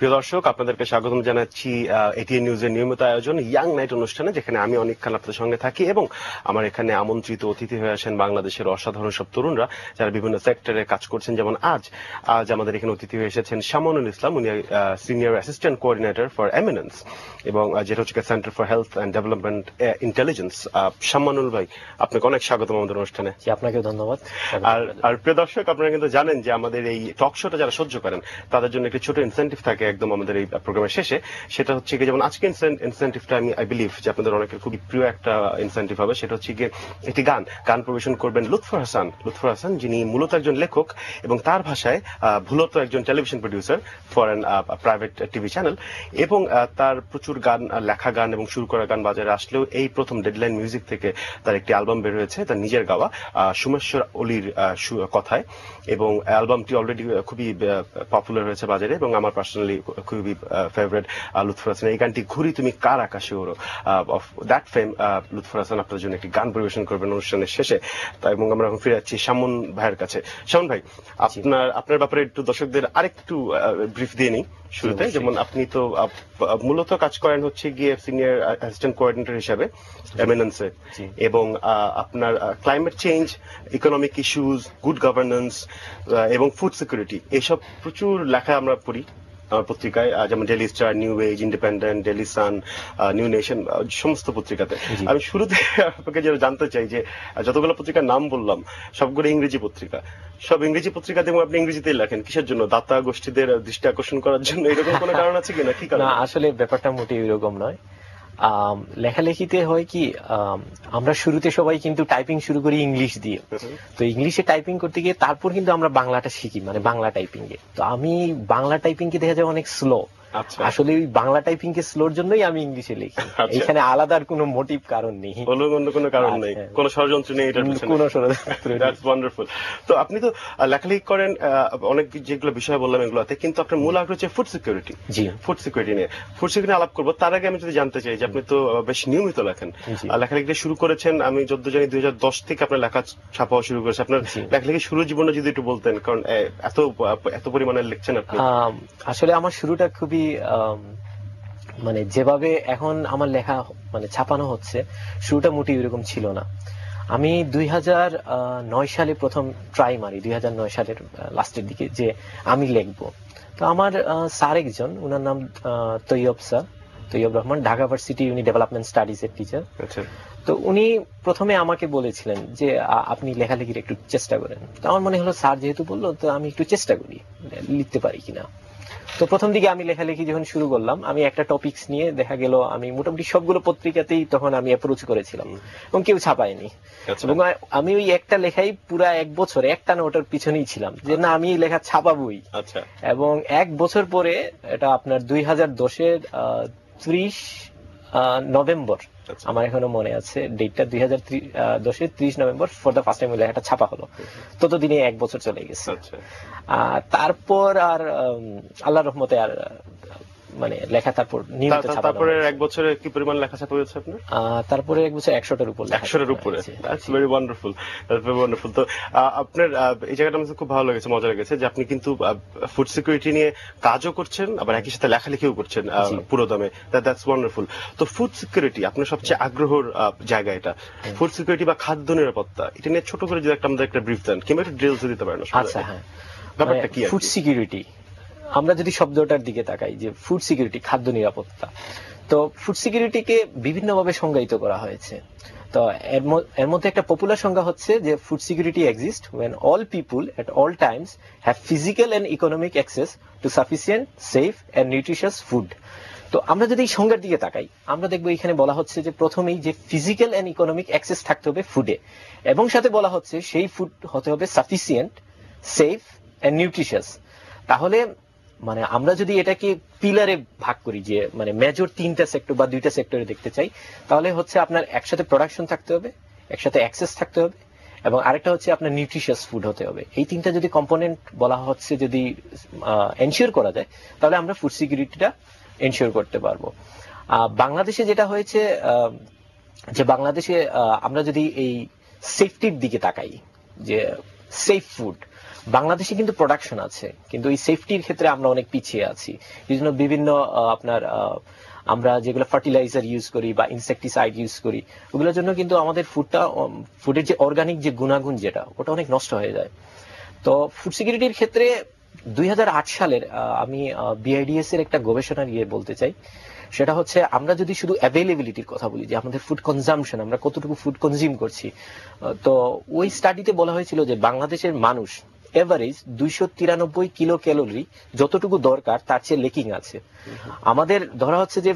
প্রিয় দর্শক, আপনাদেরকে স্বাগতম জানাচ্ছি এটিএন নিউজের নিয়মিত আয়োজন ইয়াং নাইট অনুষ্ঠানে, যেখানে আমি অনেকক্ষণ আপনাদের সঙ্গে থাকি এবং আমার এখানে আমন্ত্রিত অতিথি হয়ে আসেন বাংলাদেশের অসাধারণ সব তরুণরা যারা বিভিন্ন সেক্টরে কাজ করছেন। যেমন আজ আমাদের এখানে অতিথি হয়ে এসেছেন শামনুল ইসলাম, উনি senior assistant coordinator for Eminence এবং যেটা হচ্ছে centre for health and development intelligence. Shamnul ভাই, আপনাকে অনেক স্বাগতম আমাদের অনুষ্ঠানে। আপনাকে ধন্যবাদ। আর প্রিয় দর্শক, আপনারা কিন্তু জানেন যে আমাদের এই টক শোটা যারা সহ্য করেন তাদের জন্য একটি ছোট ইনসেন্টিভ থাকে একদম আমাদের এই প্রোগ্রামের শেষে। সেটা হচ্ছে কি, যেমন আজকে ইনসেন্টিভটা আমি আই বিলিভ যে আপনাদের অনেকের খুবই প্রিয় একটা ইনসেন্টিভ হবে। সেটা হচ্ছে গিয়ে একটি গান পরিবেশন করবেন লুৎফর হাসান, যিনি মূলত একজন লেখক এবং তার ভাষায় মূলত একজন television producer for an private TV channel, এবং তার প্রচুর গান, লেখা গান এবং সুর করা গান বাজারে আসলেও এই প্রথম ডেডলাইন মিউজিক থেকে তার একটি অ্যালবাম বের হয়েছে, তার নিজের গাওয়া সোমেশ্বর অলির কথায়, এবং অ্যালবামটি অলরেডি খুবই পপুলার হয়েছে বাজারে এবং আমার পার্সোনালি খুবই ফেভারিট লুৎফর হাসান। এই গানটি ঘুরি তুমি কার আকাশে ওড়ো, অফ দ্যাট ফেম লুৎফর হাসান আপনার জন্য একটি গান পরিবেশন করবেন অনুষ্ঠানের শেষে। এবং আমরা এখন ফিরে যাচ্ছি শামুন ভাইয়ের কাছে। শামুন ভাই, আপনার ব্যাপারে একটু দর্শকদের আরেকটু ব্রিফ দিয়ে নিই শুরুতে। যেমন আপনি তো মূলত কাজ করেন হচ্ছে গিয়ে সিনিয়র অ্যাসিস্ট্যান্ট কোঅর্ডিনেটর হিসেবে এমিনেন্সে, এবং আপনার climate change, economic issues, good governance এবং ফুড সিকিউরিটি এইসব প্রচুর লেখা আমরা পড়ি পত্রিকায়, যেমন Daily Star, New Age, Independent, Daily Sun, New Nation, সমস্ত পত্রিকাতে। আমি শুরুতে আপনাকে যেটা জানতে চাই যে যতগুলো পত্রিকার নাম বললাম সবগুলো ইংরেজি পত্রিকা, সব ইংরেজি পত্রিকাতে, এবং আপনি ইংরেজিতেই লেখেন কিসের জন্য? দাতা গোষ্ঠীদের দৃষ্টি আকর্ষণ করার জন্য, এরকম কোনো কারণ আছে কিনা? কি কারণ? আসলে ব্যাপারটা মোটেই এরকম নয়। লেখালেখিতে হয় কি, আমরা শুরুতে সবাই কিন্তু টাইপিং শুরু করি ইংলিশ দিয়ে। তো ইংলিশে টাইপিং করতে গিয়ে তারপর কিন্তু আমরা বাংলাটা শিখি, মানে বাংলা টাইপিং এ। তো আমি বাংলা টাইপিং কে দেখা যায় অনেক স্লো। আসলে ওই বাংলা টাইপিং কে স্লোর জন্যই আমি ইংলিশে লিখি। এখানে আলাদা কোনো মোটিভ কারণ নেই, কোনো কারণ নেই, কোনো ষড়যন্ত্র নেই এটার পিছনে, কোনো ষড়যন্ত্র। That's wonderful. তো আপনি তো লেখালেখি করেন অনেক যেগুলো বিষয় বললাম এগুলোতে, কিন্তু আপনার মূল আগ্রহ হচ্ছে ফুড সিকিউরিটি। জি, ফুড সিকিউরিটি নিয়ে আলাপ করবো। তার আগে আমি যদি জানতে চাই যে আপনি তো বেশ নিয়মিত লেখেন, লেখালেখি শুরু করেছেন আমি যত জানি 2010 থেকে আপনার লেখা ছাপা শুরু করেছে। আপনার লেখালেখি শুরু জীবনে যদি একটু বলতেন, কারণ এত পরিমাণে লিখছেন আপনি। আসলে আমার শুরুটা খুবই মানে যেভাবে এখন আমার লেখা মানে ছাপানো হচ্ছে, শুরুটা মোটেই এরকম ছিল না। আমি 2009 সালে প্রথম ট্রাই মারি, 2009 সালের লাস্টের দিকে, যে আমি লিখবো। তো আমার স্যার একজন, উনার নাম তৈয়ব রহমান, ঢাকা ভার্সিটি, উনি ডেভেলপমেন্ট স্টাডিজ এর টিচার। তো উনি প্রথমে আমাকে বলেছিলেন যে আপনি লেখালেখির একটু চেষ্টা করেন। তো আমার মনে হলো স্যার যেহেতু বললো, তো আমি একটু চেষ্টা করি, লিখতে পারি কিনা। তো প্রথম দিকে আমি লেখালেখি যখন শুরু করলাম, আমি একটা টপিকস নিয়ে দেখা গেল আমি মোটামুটি সবগুলো পত্রিকাতেই তখন আমি অ্যাপ্রোচ করেছিলাম এবং কেউ ছাপায়নি। এবং আমি ওই একটা লেখাই পুরা এক বছর একটানা ওটার পিছনেই ছিলাম যে না, আমি লেখা ছাপাবই। এবং এক বছর পরে, এটা আপনার 2010-এর 30 নভেম্বর, আমার এখনো মনে আছে ডেটটা, 2010-এর 30 November for the first time লেখাটা ছাপা হলো। ততদিনে এক বছর চলে গেছে। তারপর আর আল্লাহর রহমতে আর মানে লেখা তারপর নিয়মিত ছাপা। তারপরে এক বছরে কি পরিমাণ লেখা ছাপা হয়েছে আপনার? তারপরে এক বছর 100টার উপর। 100-এর উপরে। That's very wonderful. তো আপনার এই জায়গাটা আমার খুব ভালো লেগেছে, মজা লেগেছে যে আপনি কিন্তু ফুড সিকিউরিটি নিয়ে কাজও করছেন, আবার একই সাথে লেখালেখিও করছেন পুরো দমে। That's wonderful. তো ফুড সিকিউরিটি আপনার সবচেয়ে আগ্রহের জায়গা, এটা ফুড সিকিউরিটি বা খাদ্য নিরাপত্তা, এটা নিয়ে ছোট করে যদি আমাদের একটা ব্রিফ দেন, কিংবা একটু ডিটেইলস দিতে পারেন। আচ্ছা, হ্যাঁ, ব্যাপারটা কি? ফুড সিকিউরিটি, আমরা যদি শব্দটার দিকে তাকাই, যে ফুড সিকিউরিটি, খাদ্য নিরাপত্তা, তো ফুড সিকিউরিটিকে বিভিন্নভাবে সংজ্ঞায়িত করা হয়েছে। তো এর মধ্যে একটা পপুলার সংজ্ঞা হচ্ছে যে food security exist when all people at all times have physical and economic access to sufficient, safe and nutritious food. তো আমরা যদি এই সংজ্ঞার দিকে তাকাই, আমরা দেখবো এখানে বলা হচ্ছে যে প্রথমেই যে ফিজিক্যাল এন্ড ইকোনমিক অ্যাক্সেস থাকতে হবে ফুডে, এবং সাথে বলা হচ্ছে সেই ফুড হতে হবে সাফিসিয়েন্ট, সেফ এন্ড নিউট্রিশিয়াস। তাহলে মানে আমরা যদি এটাকে পিলারে ভাগ করি, যে মানে মেজর 3টা সেক্টর বা 2টা সেক্টরে দেখতে চাই, তাহলে হচ্ছে আপনার একসাথে প্রোডাকশন থাকতে হবে, একসাথে অ্যাক্সেস থাকতে হবে, এবং আরেকটা হচ্ছে আপনার নিউট্রিশিয়াস ফুড হতে হবে। এই 3টা যদি কম্পোনেন্ট বলা হচ্ছে যদি এনশিওর করা যায়, তাহলে আমরা ফুড সিকিউরিটিটা এনশিওর করতে পারবো। বাংলাদেশে যেটা হয়েছে, যে বাংলাদেশে আমরা যদি এই সেফটির দিকে তাকাই, যে সেফ ফুড, বাংলাদেশে কিন্তু প্রোডাকশন আছে, কিন্তু এই সেফটির ক্ষেত্রে আমরা অনেক পিছিয়ে আছি। এই জন্য বিভিন্ন আপনার আমরা যেগুলো ফার্টিলাইজার ইউজ করি বা ইনসেকটিসাইড ইউজ করি, ওগুলোর জন্য কিন্তু আমাদের ফুডের যে অর্গানিক যে গুণাগুণ যেটা, ওটা অনেক নষ্ট হয়ে যায়। তো ফুড সিকিউরিটির ক্ষেত্রে 2008 সালের আমি বিআইডিএস এর একটা গবেষণা নিয়ে বলতে চাই। সেটা হচ্ছে, আমরা যদি শুধু অ্যাভেলেবিলিটির কথা বলি, যে আমাদের ফুড কনজাম্পশন, আমরা কতটুকু ফুড কনজিউম করছি, তো ওই স্টাডিতে বলা হয়েছিল যে বাংলাদেশের মানুষ এভারেজ 293 কিলো ক্যালোরি যতটুকু দরকার তার চেয়ে লেকিং আছে। আমাদের ধরা হচ্ছে যে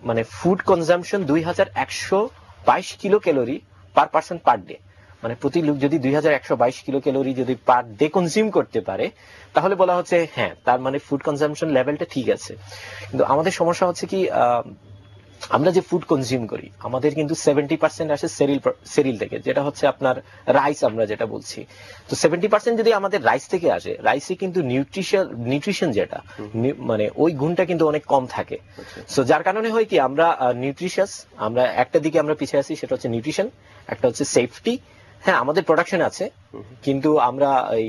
মানে food consumption 2122 kilo calorie per person per day. মানে প্রতি লোক যদি 2122 কিলো ক্যালোরি যদি পার ডে কনজিউম করতে পারে, তাহলে বলা হচ্ছে হ্যাঁ, তার মানে ফুড কনজাম্পশন লেভেলটা ঠিক আছে। কিন্তু আমাদের সমস্যা হচ্ছে কি, আমরা যে ফুড কনজিউম করি, আমাদের কিন্তু 70% আসে সেরিল থেকে, যেটা হচ্ছে আপনার রাইস আমরা যেটা বলছি। তো 70% যদি আমাদের রাইস থেকে আসে, রাইসে কিন্তু নিউট্রিশন যেটা মানে ওই গুণটা কিন্তু অনেক কম থাকে। সো যার কারণে হয় কি, আমরা নিউট্রিশাস, আমরা একটা দিকে আমরা পিছিয়ে আছি, সেটা হচ্ছে নিউট্রিশন, একটা হচ্ছে সেফটি। হ্যাঁ, আমাদের প্রোডাকশন আছে, কিন্তু আমরা এই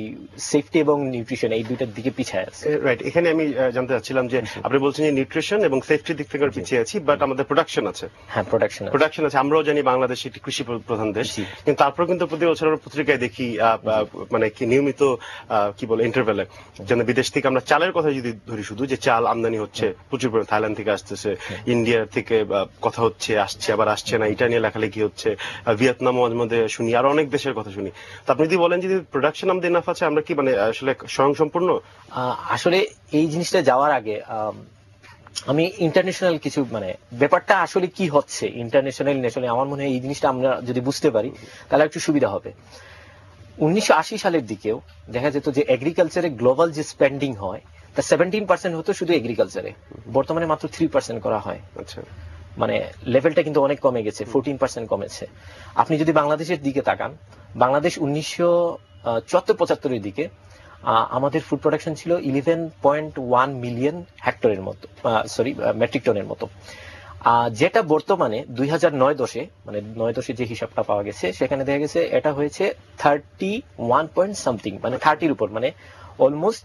সেফটি এবং নিউট্রিশন এই দুইটার দিকে পিছিয়ে আছি। রাইট, এখানে আমি জানতে চাচ্ছিলাম যে আপনি বলছেন যে নিউট্রিশন এবং সেফটির দিক থেকে পিছিয়ে আছি, বাট আমাদের প্রোডাকশন আছে। হ্যাঁ, প্রোডাকশন আছে। আমরাও জানি বাংলাদেশ একটি কৃষি প্রধান দেশ, কিন্তু তারপর কিন্তু প্রতি বছর আমরা পত্রিকায় দেখি মানে কি নিয়মিত কি বলে ইন্টারভেলে, যেন বিদেশ থেকে আমরা চালের কথা যদি ধরি, শুধু যে চাল আমদানি হচ্ছে প্রচুর পরিমাণে, থাইল্যান্ড থেকে আসতেছে, ইন্ডিয়ার থেকে কথা হচ্ছে, আসছে আবার আসছে না, এটা নিয়ে লেখালেখি হচ্ছে, ভিয়েতনাম মাঝে মধ্যে শুনি, আর অনেক দেশের কথা শুনি। তো আপনি যদি বলেন যদি প্রোডাকশন আমাদের এনাফ আছে, আমরা কি মানে আসলে স্বয়ংসম্পূর্ণ? আসলে এই জিনিসটা যাওয়ার আগে আমি ইন্টারন্যাশনাল কিছু মানে ব্যাপারটা আসলে কি হচ্ছে ইন্টারন্যাশনাল ন্যাশনাল, আমার মনে হয় এই জিনিসটা আমরা যদি বুঝতে পারি তাহলে একটু সুবিধা হবে। 1980 সালের দিকেও দেখা যেত যে এগ্রিকালচারে গ্লোবাল যে স্পেন্ডিং হয়, তা 17% হতো শুধু এগ্রিকালচারে, বর্তমানে মাত্র 3% করা হয়। আচ্ছা, মানে লেভেলটা কিন্তু অনেক কমে গেছে, 14% কমেছে। আপনি যদি বাংলাদেশের দিকে তাকান, বাংলাদেশ 1974-75 এর দিকে আমাদের ফুড প্রোডাকশন ছিল 11.1 মিলিয়ন হেক্টরের মতো, মেট্রিক টনের মতো, যেটা বর্তমানে 2009-10 মানে 9-10 যে হিসাবটা পাওয়া গেছে, সেখানে দেখা গেছে এটা হয়েছে 31 পয়েন্ট সামথিং, মানে 30-র উপর, মানে অলমোস্ট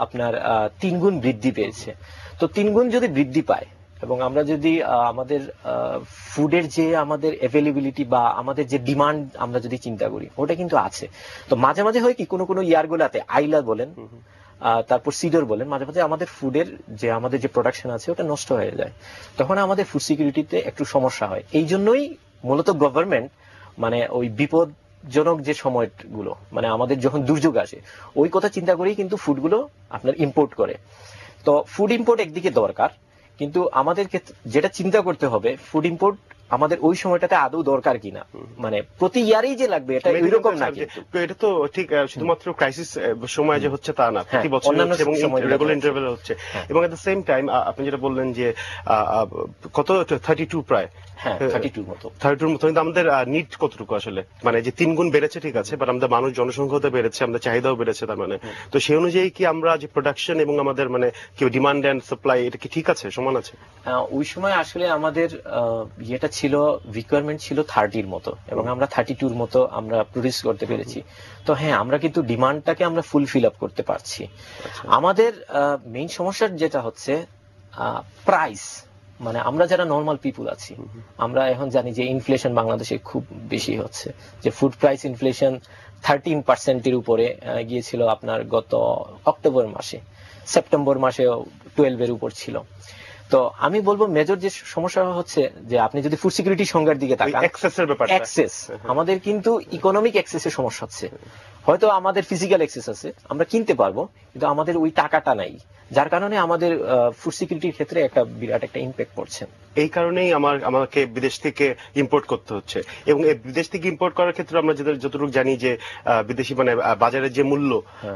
আপনার 3 গুণ বৃদ্ধি পেয়েছে। তো 3 গুণ যদি বৃদ্ধি পায়, এবং আমরা যদি আমাদের ফুডের যে আমাদের অ্যাভেলেবিলিটি বা আমাদের যে ডিমান্ড আমরা যদি চিন্তা করি, ওটা কিন্তু আছে। তো মাঝে মাঝে হয় কি, কোনো ইয়ারগুলাতে আইলা বলেন, তারপর সিডর বলেন, মাঝে মাঝে আমাদের ফুডের যে আমাদের যে প্রোডাকশন আছে ওটা নষ্ট হয়ে যায়, তখন আমাদের ফুড সিকিউরিটিতে একটু সমস্যা হয়। এই জন্যই মূলত গভর্নমেন্ট মানে ওই বিপদজনক যে সময়গুলো, মানে আমাদের যখন দুর্যোগ আসে, ওই কথা চিন্তা করেই কিন্তু ফুডগুলো আপনার ইম্পোর্ট করে। তো ফুড ইম্পোর্ট একদিকে দরকার, কিন্তু আমাদের যেটা চিন্তা করতে হবে, ফুড ইম্পোর্ট আমাদের ওই সময়টাতে আদৌ দরকার কিনা, মানে প্রতি ইয়ারেই যে লাগবে এটা এরকম না। কিন্তু এটা তো ঠিক শুধুমাত্র ক্রাইসিস সময় যে হচ্ছে তা না, প্রতি বছর এবং রেগুলার ইন্টারভেল হচ্ছে। এবং এট দ্য সেম টাইম আপনি যেটা বললেন যে কত 32 প্রায় 32 মতো, কিন্তু আমাদের নিড কতটুকু আসলে, মানে যে 3 গুণ বেড়েছে ঠিক আছে, বাট আমাদের মানুষ জনসংখ্যাও বেড়েছে, আমাদের চাহিদাও বেড়েছে, তার মানে তো সেই অনুযায়ী কি আমরা যে প্রোডাকশন এবং আমাদের মানে কি ডিমান্ড এন্ড সাপ্লাই, এটা কি ঠিক আছে, সমান আছে? ওই সময় আসলে আমাদের ইয়েটা ছিল, রিকোয়ারমেন্ট ছিল 30-র মতো, এবং আমরা 32-র মতো আমরা প্রডিউস করতে পেরেছি। তো হ্যাঁ, আমরা কিন্তু ডিমান্ডটাকে আমরা ফুলফিল আপ করতে পারছি। আমাদের মেইন সমস্যা যেটা হচ্ছে প্রাইস, মানে আমরা যারা নর্মাল পিপুল আছি, আমরা এখন জানি যে ইনফ্লেশন বাংলাদেশে খুব বেশি হচ্ছে, যে ফুড প্রাইস ইনফ্লেশন 13%-এর উপরে গিয়েছিল আপনার গত অক্টোবর মাসে, সেপ্টেম্বর মাসে 12-এর উপর ছিল। তো আমি বলবো মেজর যে সমস্যা হচ্ছে যে আপনি যদি ফুড সিকিউরিটি সংজ্ঞার দিকে তাকান, অ্যাক্সেস, আমাদের কিন্তু ইকোনমিক অ্যাক্সেসের সমস্যা হচ্ছে। হয়তো আমাদের ফিজিক্যাল অ্যাক্সেস আছে, আমরা কিনতে পারবো, কিন্তু আমাদের ওই টাকাটা নাই, যার কারণে আমাদের ফুড সিকিউরিটির ক্ষেত্রে একটা বিরাট একটা ইম্প্যাক্ট পড়ছে। এই কারণেই আমাকে বিদেশ থেকে ইম্পোর্ট করতে হচ্ছে, এবং এই বিদেশ থেকে ইম্পোর্ট করার ক্ষেত্রে আমরা যতটুকু জানি যে বিদেশি মানে বাজারের যে মূল্য,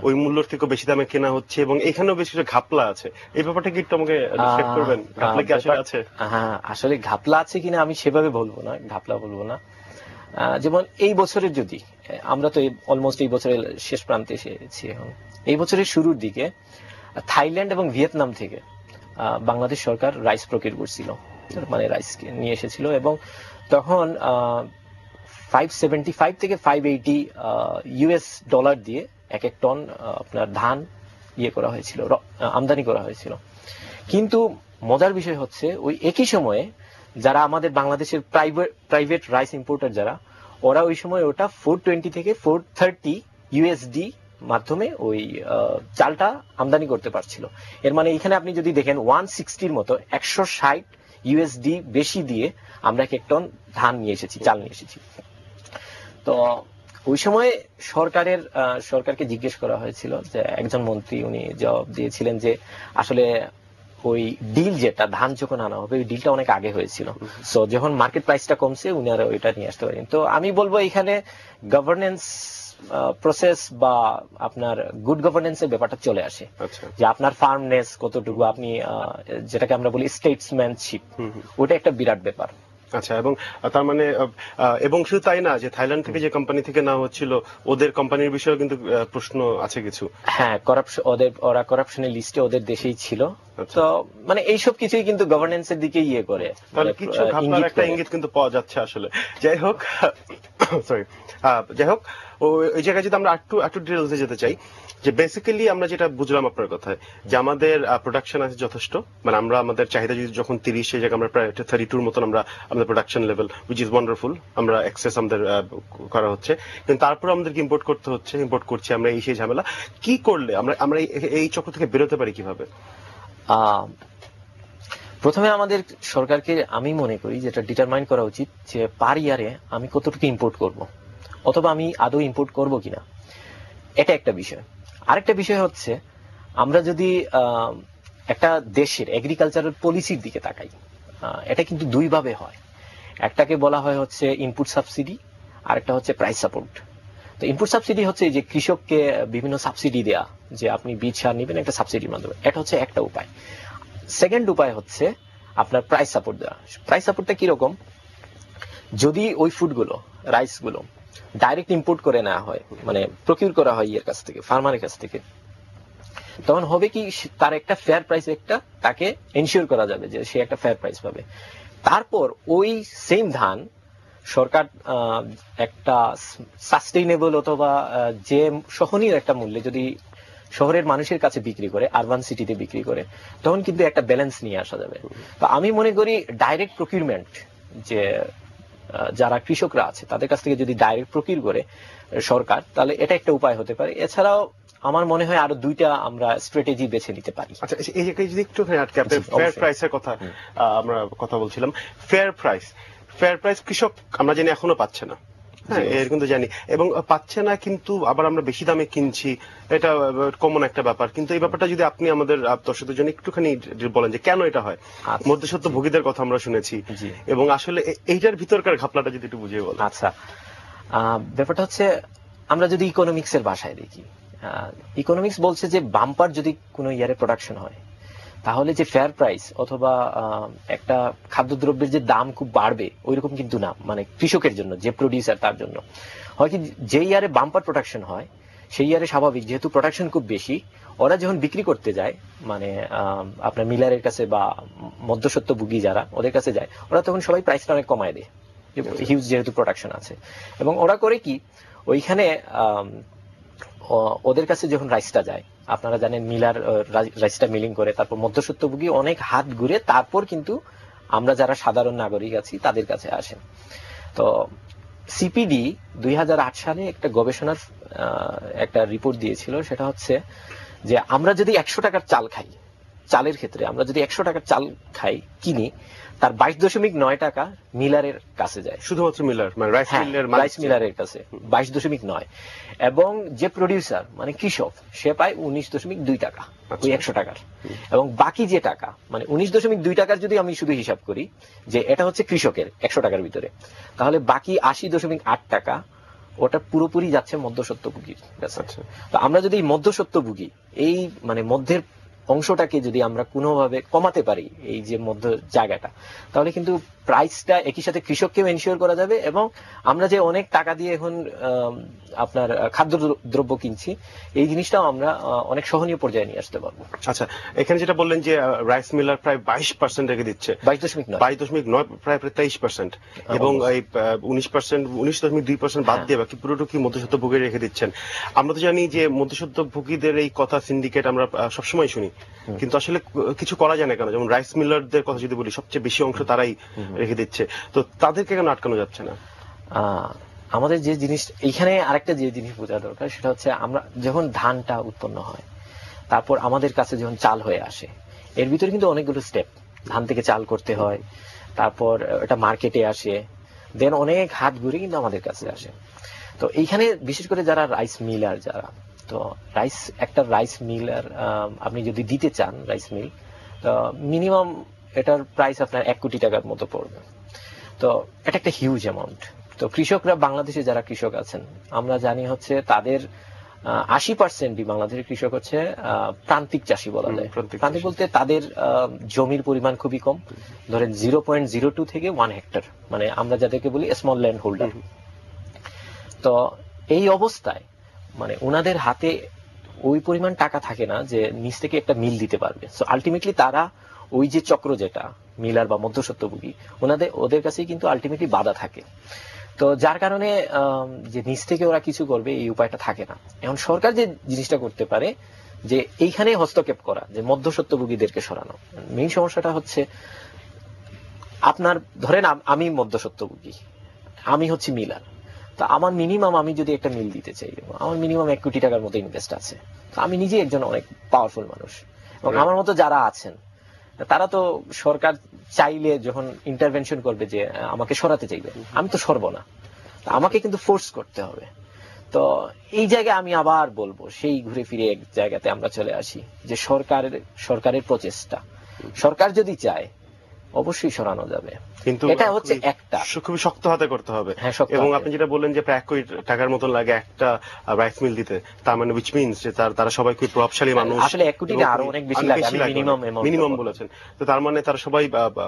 ওই মূল্যের থেকে বেশি দামে কেনা হচ্ছে, এবং এখানেও বেশ কিছু ঘাপলা আছে। এই ব্যাপারটা কি একটু আমাকে ডিসক্রাইব করবেন? ঘাপলা কি আসলে আছে? হ্যাঁ, আসলে ঘাপলা আছে কিনা আমি সেভাবে বলবো না, ঘাপলা বলবো না। যেমন এই বছরের যদি আমরা তো অলমোস্ট এই বছরের শেষ প্রান্তে এসেছি, এখন এই বছরের শুরুর দিকে থাইল্যান্ড এবং ভিয়েতনাম থেকে বাংলাদেশ সরকার রাইস প্রকিউর করছিল, মানে রাইস নিয়ে এসেছিল, এবং তখন 575 থেকে 580 US ডলার দিয়ে এক এক টন আপনার ধান ইয়ে করা হয়েছিল, আমদানি করা হয়েছিল। কিন্তু মজার বিষয় হচ্ছে ওই একই সময়ে যারা আমাদের বাংলাদেশের প্রাইভেট রাইস ইম্পোর্টার যারা, ওরা ওই সময় ওটা 420 থেকে 430 ইউএসডি মাধ্যমে ওই চালটা আমদানি করতে পারছিল। এর মানে এখানে আপনি যদি দেখেন 160-র মতো 160 ইউএসডি বেশি দিয়ে আমরা এক টন ধান নিয়ে এসেছি, চাল নিয়ে এসেছি। তো ওই সময় সরকারকে জিজ্ঞেস করা হয়েছিল যে একজন মন্ত্রী উনি জবাব দিয়েছিলেন যে আসলে ওই ডিল যেটা ধান যখন আনা হবে ওই ডিলটা অনেক আগে হয়েছিল, সো যখন মার্কেট প্রাইসটা কমছে উনি আর ওইটা নিয়ে আসতে পারেন। তো আমি বলবো এখানে গভর্নেন্স প্রসেস বা আপনার গুড গভর্নেন্স এর ব্যাপারটা চলে আসে, যে আপনার ফার্মনেস কতটুকু, আপনি যেটাকে আমরা বলি স্টেটসম্যানশিপ, ওটা একটা বিরাট ব্যাপার। আচ্ছা, এবং তার মানে এবং শুধু তাই না যে থাইল্যান্ড থেকে যে কোম্পানি থেকে নেওয়া হচ্ছিল ওদের কোম্পানির বিষয়েও কিন্তু প্রশ্ন আছে কিছু। হ্যাঁ, করাপশন, ওরা করাপশনের লিস্টে ওদের দেশেই ছিল। তো মানে এইসব কিছুই কিন্তু গভর্নেন্স এর দিকে ইয়ে করে, তাহলে কিছু ঘাপলার একটা ইঙ্গিত কিন্তু পাওয়া যাচ্ছে আসলে। যাই হোক, সরি, যাই হোক, ওই জায়গায় যদি আমরা একটু ডিটেলসে যেতে চাই, যে বেসিক্যালি আমরা যেটা বুঝলাম আপনার কথায় যে আমাদের প্রোডাকশন আছে যথেষ্ট, মানে আমরা আমাদের চাহিদা যদি যখন 30 সেই জায়গায় আমরা প্রায় 32 মতন আমরা আমাদের production level, which is wonderful, আমরা এক্সেস আমাদের করা হচ্ছে, কিন্তু তারপরে আমাদেরকে ইম্পোর্ট করতে হচ্ছে, ইম্পোর্ট করছি আমরা, এই সেই ঝামেলা। কি করলে আমরা এই চক্র থেকে বেরোতে পারি কিভাবে? প্রথমে আমাদের সরকারকে আমি মনে করি যেটা ডিটারমাইন করা উচিত যে পার ইয়ারে আমি কতটুকু ইম্পোর্ট করব, অথবা আমি আদৌ ইম্পোর্ট করব কিনা, এটা একটা বিষয়। আরেকটা বিষয় হচ্ছে আমরা যদি একটা দেশের এগ্রিকালচারাল পলিসির দিকে তাকাই, এটা কিন্তু দুই ভাবে হয়। একটাকে বলা হয় হচ্ছে ইনপুট সাবসিডি, আরেকটা হচ্ছে প্রাইস সাপোর্ট। তো ইনপুট সাবসিডি হচ্ছে যে কৃষককে বিভিন্ন সাবসিডি দেয়া, যে আপনি বীজ সার নেবেন একটা সাবসিডির মাধ্যমে, এটা হচ্ছে একটা উপায়। সেকেন্ড উপায় হচ্ছে আপনার প্রাইস সাপোর্ট দেওয়া। প্রাইস সাপোর্টটা কিরকম, যদি ওই ফুডগুলো, রাইসগুলো ডাইরেক্ট ইম্পোর্ট করে নেওয়া হয়, মানে প্রকিউর করা হয় ইয়ের কাছ থেকে, ফার্মারের কাছ থেকে, তখন হবে কি তার একটা ফেয়ার প্রাইস, একটা তাকে এনশিওর করা যাবে যে সে একটা ফেয়ার প্রাইস পাবে। তারপর ওই সেম ধান সরকার একটা সাস্টেইনেবল অথবা যে সহনীয় একটা মূল্যে যদি শহরের মানুষের কাছে বিক্রি করে, আরবান সিটিতে বিক্রি করে, তখন কিন্তু একটা ব্যালেন্স নিয়ে আসা যাবে। তো আমি মনে করি ডাইরেক্ট প্রকিউরমেন্ট, যে যারা কৃষকরা আছে তাদের কাছ থেকে যদি ডাইরেক্ট প্রকিউর করে সরকার, তাহলে এটা একটা উপায় হতে পারে। এছাড়াও আমার মনে হয় আরো দুইটা আমরা স্ট্র্যাটেজি বেছে নিতে পারি। আচ্ছা, এই জায়গায় যদি একটু আটকে, ফেয়ার প্রাইসের কথা আমরা কথা বলছিলাম। ফেয়ার প্রাইস কৃষক আমরা জানি এখনো পাচ্ছে না, হ্যাঁ, এর কিন্তু জানি, এবং পাচ্ছে না, কিন্তু আবার আমরা বেশি দামে কিনছি, এটা কমন একটা ব্যাপার। কিন্তু এই ব্যাপারটা যদি আপনি আমাদের দর্শকদের জন্য একটুখানি বলেন যে কেন এটা হয়। মধ্যস্বত্ব ভোগীদের কথা আমরা শুনেছি, এবং আসলে এইটার ভিতরকার ঘাপলাটা যদি একটু বুঝিয়ে বলেন। আচ্ছা, ব্যাপারটা হচ্ছে আমরা যদি ইকোনমিক্স এর ভাষায় দেখি, ইকোনমিক্স বলছে যে বাম্পার যদি কোনো ইয়ারে প্রোডাকশন হয়, তাহলে যে ফেয়ার প্রাইস অথবা একটা খাদ্যদ্রব্যের যে দাম খুব বাড়বে ওইরকম কিন্তু না, মানে কৃষকের জন্য, যে প্রডিউসার তার জন্য হয় কি, যে ইয়ারে বাম্পার প্রোডাকশন হয় সেই ইয়ারে স্বাভাবিক যেহেতু প্রোডাকশন খুব বেশি, ওরা যখন বিক্রি করতে যায়, মানে আপনার মিলারের কাছে বা মধ্যস্বত্বভোগী যারা ওদের কাছে যায়, ওরা তখন সবাই প্রাইসটা অনেক কমায় দেয়, হিউজ যেহেতু প্রোডাকশন আছে। এবং ওরা করে কি, ওইখানে ওদের কাছে যখন রাইসটা যায়, আপনারা জানেন মিলার রাইসটা মিলিং করে, তারপর মধ্যস্বত্বভোগী অনেক হাত ঘুরে তারপর কিন্তু আমরা যারা সাধারণ নাগরিক আছি তাদের কাছে আসেন। তো সিপিডি 2008 সালে একটা গবেষণার একটা রিপোর্ট দিয়েছিল, সেটা হচ্ছে যে আমরা যদি 100 টাকার চাল খাই, চালের ক্ষেত্রে আমরা যদি 100 টাকার চাল খাই কিনি, তার 22.9 টাকা মিলারের কাছে যায়, শুধুমাত্র মিলার, মানে রাইস মিলারের কাছে 22.9, এবং যে প্রডিউসার মানে কৃষক সে পায় 19.2 টাকা ওই 100 টাকার। এবং বাকি যে টাকা, মানে 19.2 টাকার যদি আমি শুধু হিসাব করি যে এটা হচ্ছে কৃষকের 100 টাকার ভিতরে, তাহলে বাকি 80.8 টাকা ওটা পুরোপুরি যাচ্ছে মধ্যস্বত্বভোগীর কাছে। তো আমরা যদি মধ্যস্বত্বভোগী এই মানে মধ্যের অংশটাকে যদি আমরা কোনোভাবে কমাতে পারি, এই যে মধ্য জায়গাটা, তাহলে কিন্তু প্রাইসটা একই সাথে কৃষককেও এনশিওর করা যাবে, এবং আমরা যে অনেক টাকা দিয়ে এখন আপনার খাদ্য দ্রব্য কিনছি, এই জিনিসটাও আমরা অনেক সহনীয় পর্যায়ে নিয়ে আসতে পারবো। আচ্ছা, এখানে যেটা বললেন যে রাইস মিলার প্রায় 22% রেখে দিচ্ছে, 22.9 প্রায় 23%, এবং এই 19.2% বাদ দিয়ে বাকি পুরোটুকু মধ্যস্বত্বভোগী রেখে দিচ্ছেন। আমরা তো জানি যে মধ্যস্বত্বভোগীদের এই কথা সিন্ডিকেট আমরা সবসময় শুনি, কিন্তু আসলে কিছু করা যায় না কেন? যেমন রাইস মিলারদের কথা যদি বলি, সবচেয়ে বেশি অংশ তারাই রেখে দিচ্ছে, তো তাদেরকে কেন আটকানো যাচ্ছে না? আমাদের যে জিনিস এইখানে আরেকটা যে জিনিস বোঝা দরকার, সেটা হচ্ছে আমরা যখন ধানটা উৎপন্ন হয়, তারপর আমাদের কাছে যখন চাল হয়ে আসে, এর ভিতরে কিন্তু অনেকগুলো স্টেপ। ধান থেকে চাল করতে হয়, তারপর এটা মার্কেটে আসে, দেন অনেক হাত ঘুরে কিন্তু আমাদের কাছে আসে। তো এইখানে বিশেষ করে যারা রাইস মিলার, যারা তো একটা রাইস মিলার আপনি যদি দিতে চান, রাইস মিল, তো মিনিমাম এটার প্রাইস আপনার 1 কোটি টাকার মতো পড়বে। তো এটা একটা হিউজ অ্যামাউন্ট। তো কৃষকরা, বাংলাদেশে যারা কৃষক আছেন, আমরা জানি হচ্ছে তাদের 80%ই বাংলাদেশের কৃষক হচ্ছে প্রান্তিক চাষী বলা যায়। প্রান্তিক বলতে তাদের জমির পরিমাণ খুবই কম, ধরেন 0.02 থেকে 1 হেক্টর, মানে আমরা যাদেরকে বলি স্মল ল্যান্ড হোল্ডার। তো এই অবস্থায় মানে ওনাদের হাতে ওই পরিমাণ টাকা থাকে না যে নিচ থেকে একটা মিল দিতে পারবে। সো আলটিমেটলি তারা ওই যে চক্র, যেটা মিলার বা মধ্যস্বত্বভোগী, ওদের কাছেই কিন্তু আলটিমেটলি বাধা থাকে। তো যার কারণে যে নিচ থেকে ওরা কিছু করবে এই উপায়টা থাকে না। এখন সরকার যে জিনিসটা করতে পারে যে এইখানে হস্তক্ষেপ করা, যে মধ্যস্বত্বভোগীদেরকে সরানো। মেইন সমস্যাটা হচ্ছে আপনার ধরেন আমি মধ্যস্বত্বভোগী, আমি হচ্ছে মিলার, তো আমার মিনিমাম আমি যদি একটা মিল দিতে চাই, আমার মিনিমাম 1 কোটি টাকার মতো ইনভেস্ট আছে। তো আমি নিজে একজন অনেক পাওয়ারফুল মানুষ, এবং আমার মতো যারা আছেন তারা তো সরকার চাইলে যখন ইন্টারভেনশন করবে যে আমাকে সরাতে চাইবে, আমি তো সরব না, আমাকে কিন্তু ফোর্স করতে হবে। তো এই জায়গায় আমি আবার বলবো, সেই ঘুরে ফিরে এক জায়গাতে আমরা চলে আসি যে সরকারের প্রচেষ্টা, সরকার যদি চায় অবশ্যই সরানো যাবে, কিন্তু এটা হচ্ছে একটা খুবই শক্ত হাতে করতে হবে। হ্যাঁ, এবং আপনি যেটা বললেন যে প্রায় 1 কোটি টাকার মতন লাগে একটা রাইস মিল দিতে, তার মানে উইচ মিনস যে তারা সবাই খুব প্রভাবশালী মানুষ। আসলে 1 কোটি না, আরো অনেক বেশি লাগে, আমি মিনিমাম বলেছেন। তো তার মানে তারা সবাই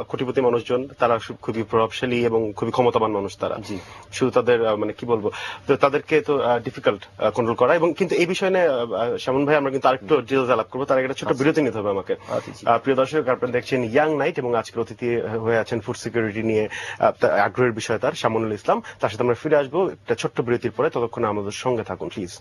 কোটিপতি মানুষজন, তারা খুবই প্রভাবশালী এবং খুবই ক্ষমতাবান মানুষ তারা। শুধু তাদের মানে কি বলবো, তো তাদেরকে তো ডিফিকাল্ট কন্ট্রোল করা। এবং কিন্তু এই বিষয় নিয়ে শামুন ভাই আমরা কিন্তু আরেকটু ডিটেইলস আলাপ করবো, তার আগে একটা ছোট বিরতি নিতে হবে আমাকে। প্রিয় দর্শক, আপনারা দেখছেন ইয়াং নাইট, এবং আজকের অতিথি হয়ে আছেন ফুড সিকিউরিটি নিয়ে আগ্রহের বিষয় তার শামুনুল ইসলাম। তার সাথে আমরা ফিরে আসবো একটা ছোট্ট বিরতির পরে, ততক্ষণে আমাদের সঙ্গে থাকুন প্লিজ।